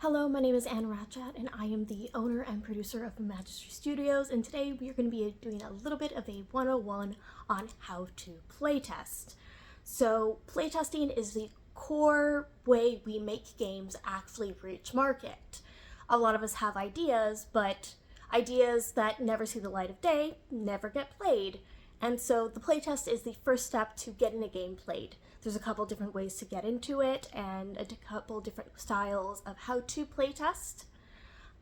Hello, my name is Anne Ratchat, and I am the owner and producer of Magistry Studios, and today we are going to be doing a little bit of a 101 on how to playtest. So, playtesting is the core way we make games actually reach market. A lot of us have ideas, but ideas that never see the light of day never get played. And so the playtest is the first step to getting a game played. There's a couple different ways to get into it and a couple different styles of how to playtest,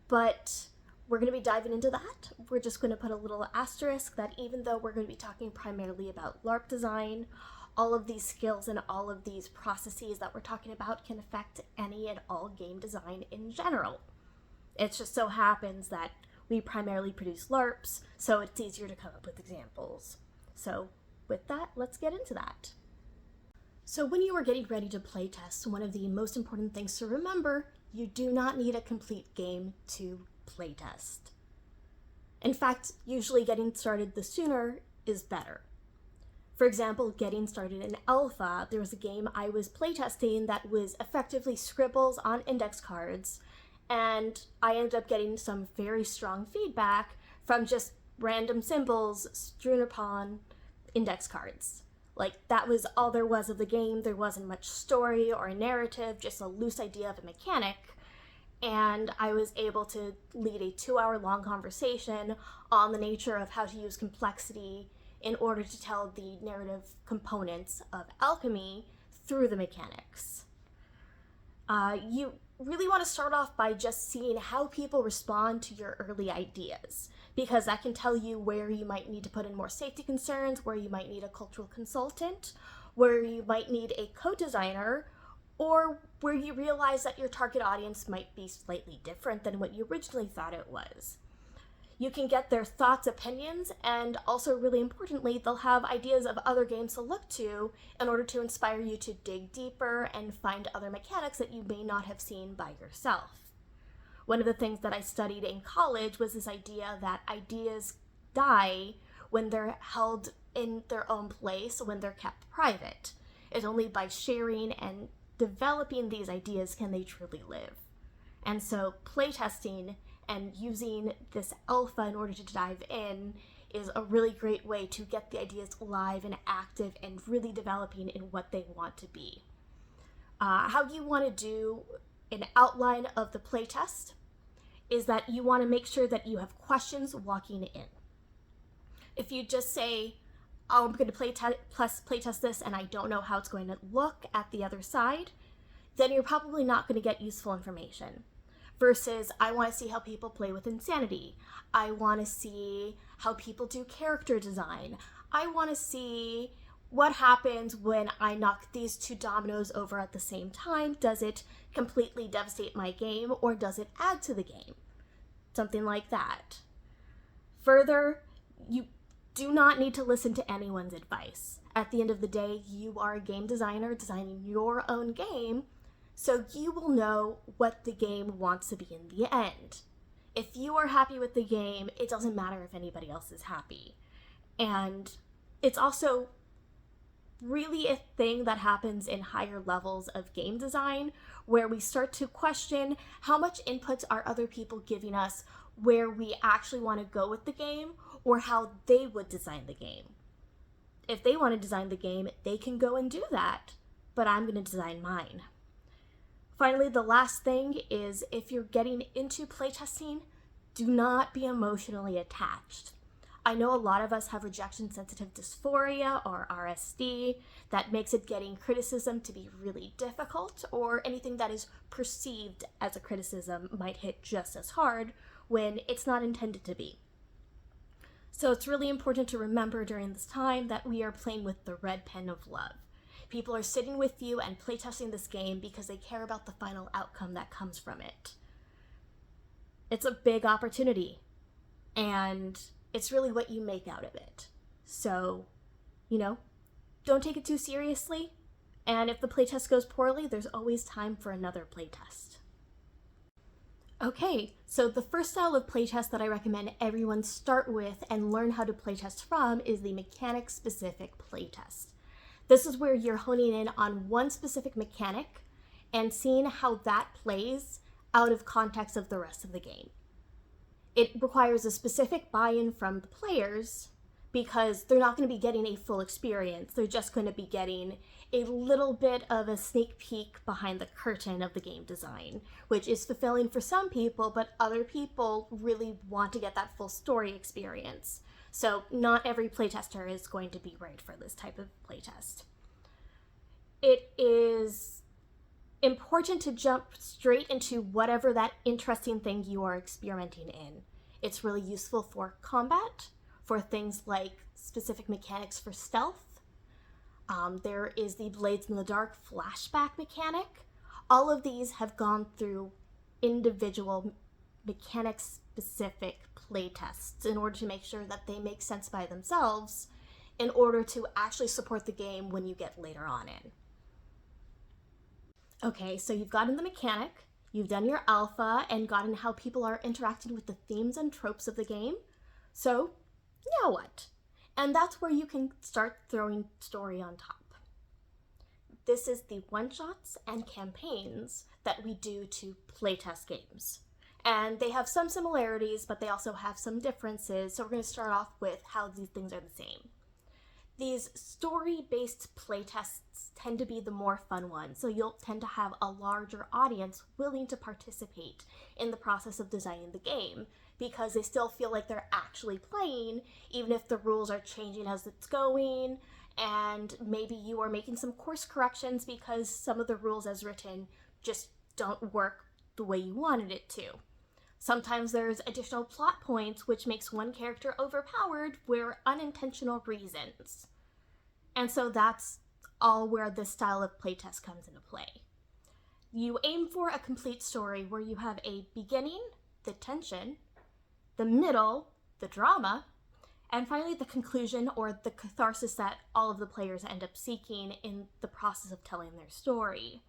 but we're going to be diving into that. We're just going to put a little asterisk that even though we're going to be talking primarily about LARP design, all of these skills and all of these processes that we're talking about can affect any and all game design in general. It just so happens that we primarily produce LARPs, so it's easier to come up with examples. So with that, let's get into that. So when you are getting ready to playtest, one of the most important things to remember, you do not need a complete game to playtest. In fact, usually getting started the sooner is better. For example, getting started in alpha, there was a game I was playtesting that was effectively scribbles on index cards, and I ended up getting some very strong feedback from just random symbols strewn upon index cards. Like, that was all there was of the game. There wasn't much story or a narrative, just a loose idea of a mechanic. And I was able to lead a 2-hour-long conversation on the nature of how to use complexity in order to tell the narrative components of alchemy through the mechanics. You really want to start off by just seeing how people respond to your early ideas, because that can tell you where you might need to put in more safety concerns, where you might need a cultural consultant, where you might need a co-designer, or where you realize that your target audience might be slightly different than what you originally thought it was. You can get their thoughts, opinions, and also, really importantly, they'll have ideas of other games to look to in order to inspire you to dig deeper and find other mechanics that you may not have seen by yourself. One of the things that I studied in college was this idea that ideas die when they're held in their own place, when they're kept private. It's only by sharing and developing these ideas can they truly live. And so playtesting and using this alpha in order to dive in is a really great way to get the ideas live and active and really developing in what they want to be. How you want to do an outline of the playtest is that you want to make sure that you have questions walking in. If you just say, oh, I'm going to playtest this and I don't know how it's going to look at the other side, then you're probably not going to get useful information. Versus, I want to see how people play with insanity. I want to see how people do character design. I want to see what happens when I knock these 2 dominoes over at the same time. Does it completely devastate my game, or does it add to the game? Something like that. Further, you do not need to listen to anyone's advice. At the end of the day, you are a game designer designing your own game, so you will know what the game wants to be in the end. If you are happy with the game, it doesn't matter if anybody else is happy. And it's also really a thing that happens in higher levels of game design, where we start to question how much input are other people giving us, where we actually want to go with the game, or how they would design the game. If they want to design the game, they can go and do that, but I'm going to design mine. Finally, the last thing is, if you're getting into playtesting, do not be emotionally attached. I know a lot of us have rejection-sensitive dysphoria, or RSD, that makes it getting criticism to be really difficult, or anything that is perceived as a criticism might hit just as hard when it's not intended to be. So it's really important to remember during this time that we are playing with the red pen of love. People are sitting with you and playtesting this game because they care about the final outcome that comes from it. It's a big opportunity, and it's really what you make out of it. So, don't take it too seriously, and if the playtest goes poorly, there's always time for another playtest. Okay, so the first style of playtest that I recommend everyone start with and learn how to playtest from is the mechanic-specific playtest. This is where you're honing in on one specific mechanic and seeing how that plays out of context of the rest of the game. It requires a specific buy-in from the players because they're not going to be getting a full experience. They're just going to be getting a little bit of a sneak peek behind the curtain of the game design, which is fulfilling for some people, but other people really want to get that full story experience. So not every playtester is going to be right for this type of playtest. It is important to jump straight into whatever that interesting thing you are experimenting in. It's really useful for combat, for things like specific mechanics for stealth. There is the Blades in the Dark flashback mechanic. All of these have gone through individual mechanic-specific playtests in order to make sure that they make sense by themselves in order to actually support the game when you get later on in. Okay, so you've gotten the mechanic, you've done your alpha, and gotten how people are interacting with the themes and tropes of the game. So, now what? And that's where you can start throwing story on top. This is the one-shots and campaigns that we do to playtest games. And they have some similarities, but they also have some differences, so we're going to start off with how these things are the same. These story-based playtests tend to be the more fun ones, so you'll tend to have a larger audience willing to participate in the process of designing the game, because they still feel like they're actually playing, even if the rules are changing as it's going, and maybe you are making some course corrections because some of the rules as written just don't work the way you wanted it to. Sometimes there's additional plot points which makes one character overpowered for unintentional reasons. And so that's all where this style of playtest comes into play. You aim for a complete story where you have a beginning, the tension, the middle, the drama, and finally the conclusion or the catharsis that all of the players end up seeking in the process of telling their story.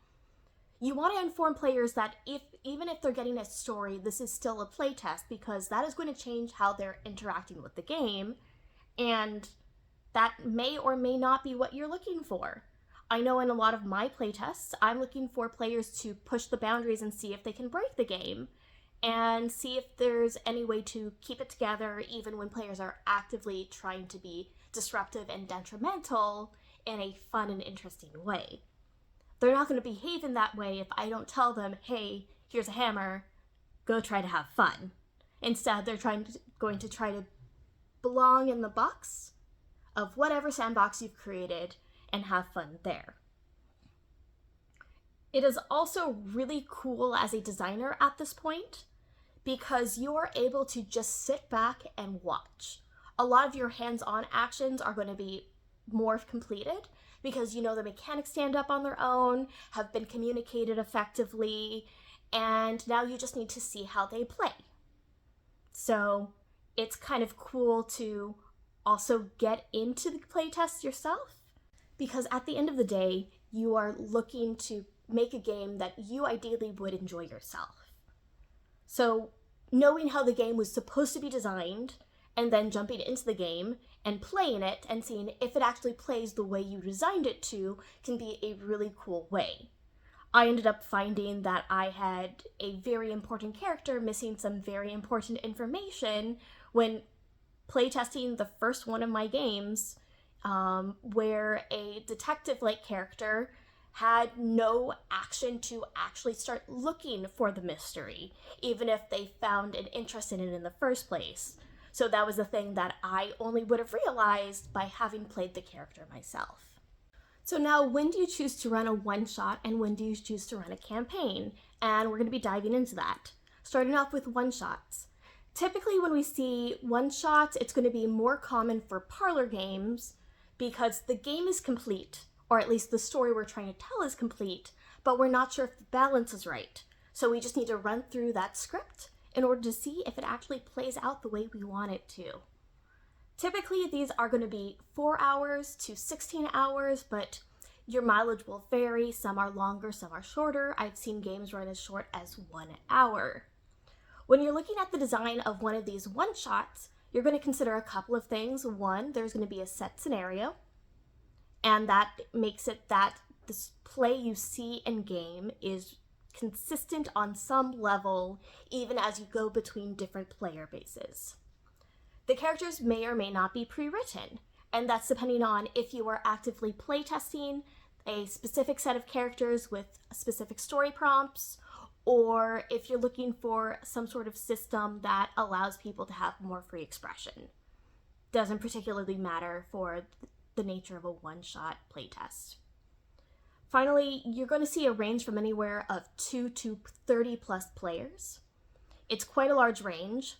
You want to inform players that even if they're getting a story, this is still a playtest, because that is going to change how they're interacting with the game, and that may or may not be what you're looking for. I know in a lot of my playtests, I'm looking for players to push the boundaries and see if they can break the game, and see if there's any way to keep it together even when players are actively trying to be disruptive and detrimental in a fun and interesting way. They're not going to behave in that way if I don't tell them, hey, here's a hammer, go try to have fun. Instead, they're going to try to belong in the box of whatever sandbox you've created and have fun there. It is also really cool as a designer at this point because you're able to just sit back and watch. A lot of your hands-on actions are going to be more completed because you know the mechanics stand up on their own, have been communicated effectively, and now you just need to see how they play. So it's kind of cool to also get into the playtest yourself, because at the end of the day, you are looking to make a game that you ideally would enjoy yourself. So knowing how the game was supposed to be designed, and then jumping into the game and playing it and seeing if it actually plays the way you designed it to can be a really cool way. I ended up finding that I had a very important character missing some very important information when playtesting the first one of my games, where a detective-like character had no action to actually start looking for the mystery, even if they found an interest in it in the first place. So that was a thing that I only would have realized by having played the character myself. So now, when do you choose to run a one-shot and when do you choose to run a campaign? And we're going to be diving into that. Starting off with one-shots. Typically when we see one-shots, it's going to be more common for parlor games because the game is complete, or at least the story we're trying to tell is complete, but we're not sure if the balance is right. So we just need to run through that script in order to see if it actually plays out the way we want it to. Typically, these are going to be 4 hours to 16 hours, but your mileage will vary. Some are longer, some are shorter. I've seen games run as short as 1 hour. When you're looking at the design of one of these one-shots, you're going to consider a couple of things. One, there's going to be a set scenario, and that makes it that this play you see in game is consistent on some level, even as you go between different player bases. The characters may or may not be pre-written, and that's depending on if you are actively playtesting a specific set of characters with specific story prompts, or if you're looking for some sort of system that allows people to have more free expression. Doesn't particularly matter for the nature of a one-shot playtest. Finally, you're going to see a range from anywhere of 2 to 30 plus players. It's quite a large range,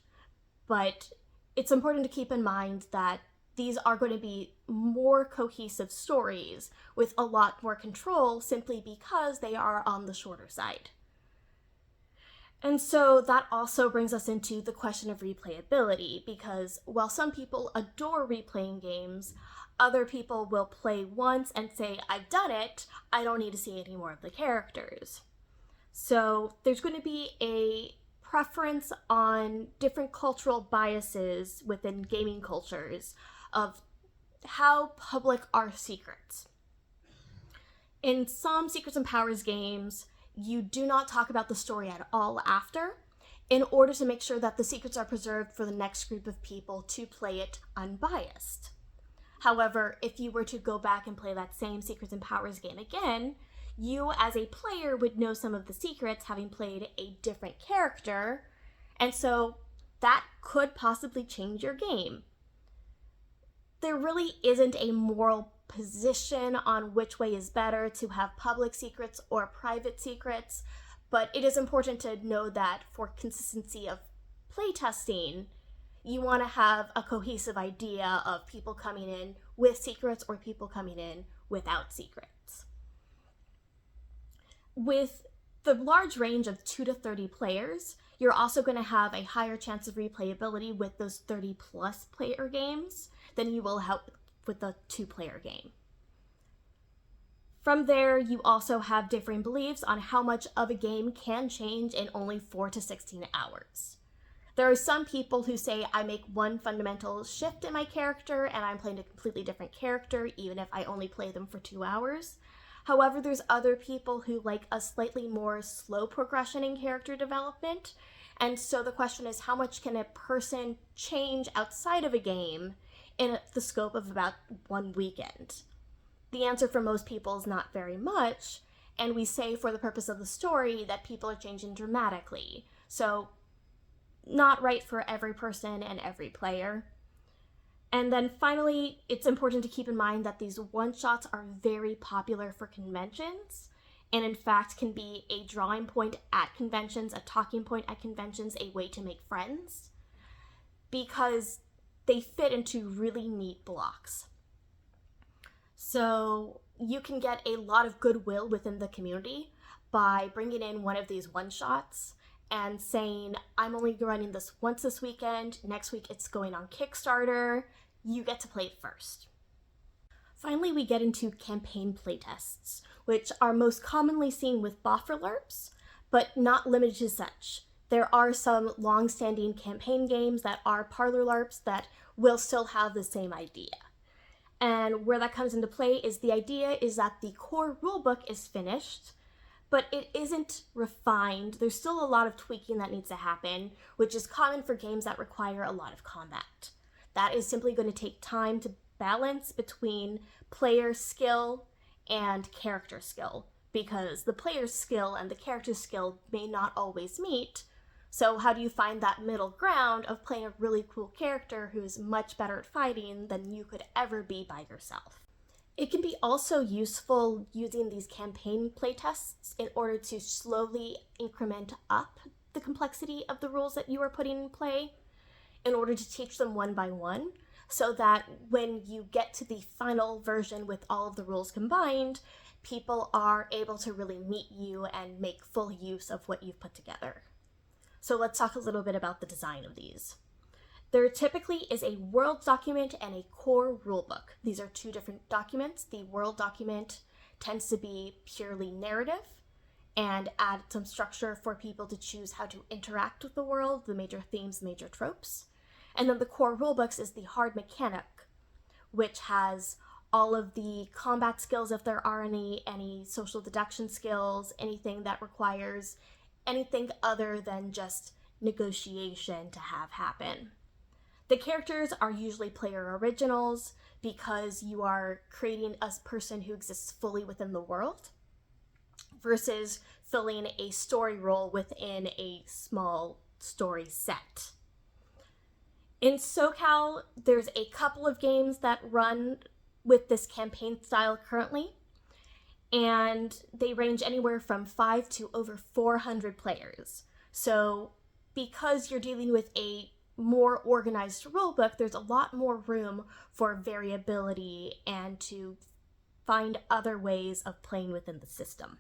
but it's important to keep in mind that these are going to be more cohesive stories with a lot more control simply because they are on the shorter side. And so that also brings us into the question of replayability, because while some people adore replaying games, other people will play once and say, I've done it, I don't need to see any more of the characters. So there's going to be a preference on different cultural biases within gaming cultures of how public are secrets. In some Secrets and Powers games, you do not talk about the story at all after, in order to make sure that the secrets are preserved for the next group of people to play it unbiased. However, if you were to go back and play that same Secrets and Powers game again, you as a player would know some of the secrets having played a different character, and so that could possibly change your game. There really isn't a moral position on which way is better, to have public secrets or private secrets, but it is important to know that for consistency of playtesting, you want to have a cohesive idea of people coming in with secrets or people coming in without secrets. With the large range of 2 to 30 players, you're also going to have a higher chance of replayability with those 30 plus player games than you will have with a 2-player game. From there, you also have differing beliefs on how much of a game can change in only 4 to 16 hours. There are some people who say I make one fundamental shift in my character and I'm playing a completely different character even if I only play them for 2 hours. However, there's other people who like a slightly more slow progression in character development, and so the question is, how much can a person change outside of a game in the scope of about 1 weekend? The answer for most people is not very much, and we say for the purpose of the story that people are changing dramatically. So not right for every person and every player. And then finally, it's important to keep in mind that these one-shots are very popular for conventions, and in fact can be a drawing point at conventions, a talking point at conventions, a way to make friends, because they fit into really neat blocks. So you can get a lot of goodwill within the community by bringing in one of these one-shots and saying, I'm only running this once this weekend, next week it's going on Kickstarter, you get to play it first. Finally, we get into campaign playtests, which are most commonly seen with boffer LARPs, but not limited to such. There are some long-standing campaign games that are parlor LARPs that will still have the same idea. And where that comes into play is the idea is that the core rulebook is finished, but it isn't refined. There's still a lot of tweaking that needs to happen, which is common for games that require a lot of combat. That is simply going to take time to balance between player skill and character skill, because the player's skill and the character's skill may not always meet. So how do you find that middle ground of playing a really cool character who's much better at fighting than you could ever be by yourself? It can be also useful using these campaign playtests in order to slowly increment up the complexity of the rules that you are putting in play, in order to teach them one by one, so that when you get to the final version with all of the rules combined, people are able to really meet you and make full use of what you've put together. So let's talk a little bit about the design of these. There typically is a world document and a core rulebook. These are 2 different documents. The world document tends to be purely narrative and add some structure for people to choose how to interact with the world, the major themes, the major tropes. And then the core rulebooks is the hard mechanic, which has all of the combat skills if there are any social deduction skills, anything that requires anything other than just negotiation to have happen. The characters are usually player originals because you are creating a person who exists fully within the world versus filling a story role within a small story set. In SoCal, there's a couple of games that run with this campaign style currently, and they range anywhere from 5 to over 400 players. So because you're dealing with a more organized rulebook, there's a lot more room for variability and to find other ways of playing within the system.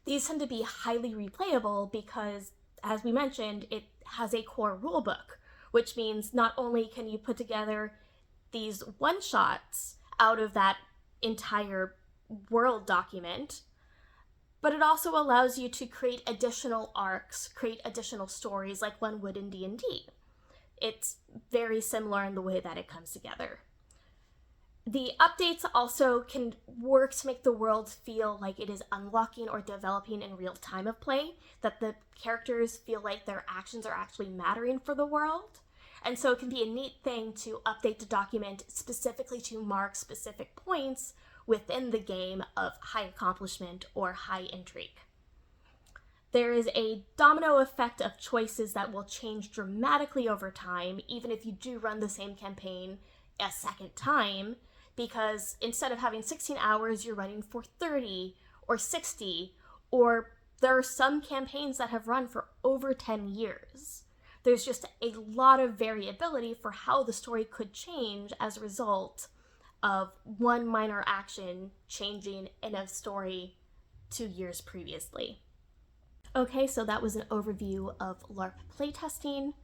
These tend to be highly replayable because, as we mentioned, it has a core rulebook, which means not only can you put together these one-shots out of that entire world document, but it also allows you to create additional arcs, create additional stories like one would in D&D. It's very similar in the way that it comes together. The updates also can work to make the world feel like it is unlocking or developing in real time of play, that the characters feel like their actions are actually mattering for the world. And so it can be a neat thing to update the document specifically to mark specific points within the game of high accomplishment or high intrigue. There is a domino effect of choices that will change dramatically over time, even if you do run the same campaign a second time, because instead of having 16 hours, you're running for 30 or 60, or there are some campaigns that have run for over 10 years. There's just a lot of variability for how the story could change as a result of one minor action changing in a story 2 years previously. Okay, so that was an overview of LARP playtesting.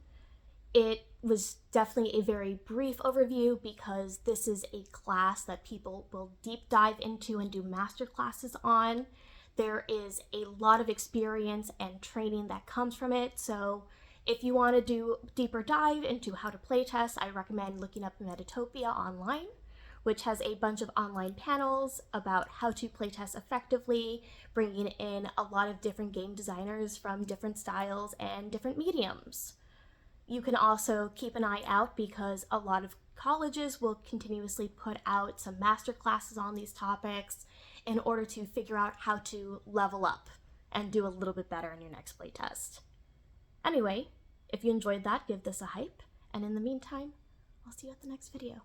It was definitely a very brief overview because this is a class that people will deep dive into and do master classes on. There is a lot of experience and training that comes from it, so if you want to do a deeper dive into how to playtest, I recommend looking up Metatopia online, which has a bunch of online panels about how to playtest effectively, bringing in a lot of different game designers from different styles and different mediums. You can also keep an eye out because a lot of colleges will continuously put out some master classes on these topics in order to figure out how to level up and do a little bit better in your next playtest. Anyway, if you enjoyed that, give this a hype, and in the meantime, I'll see you at the next video.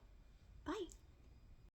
Bye!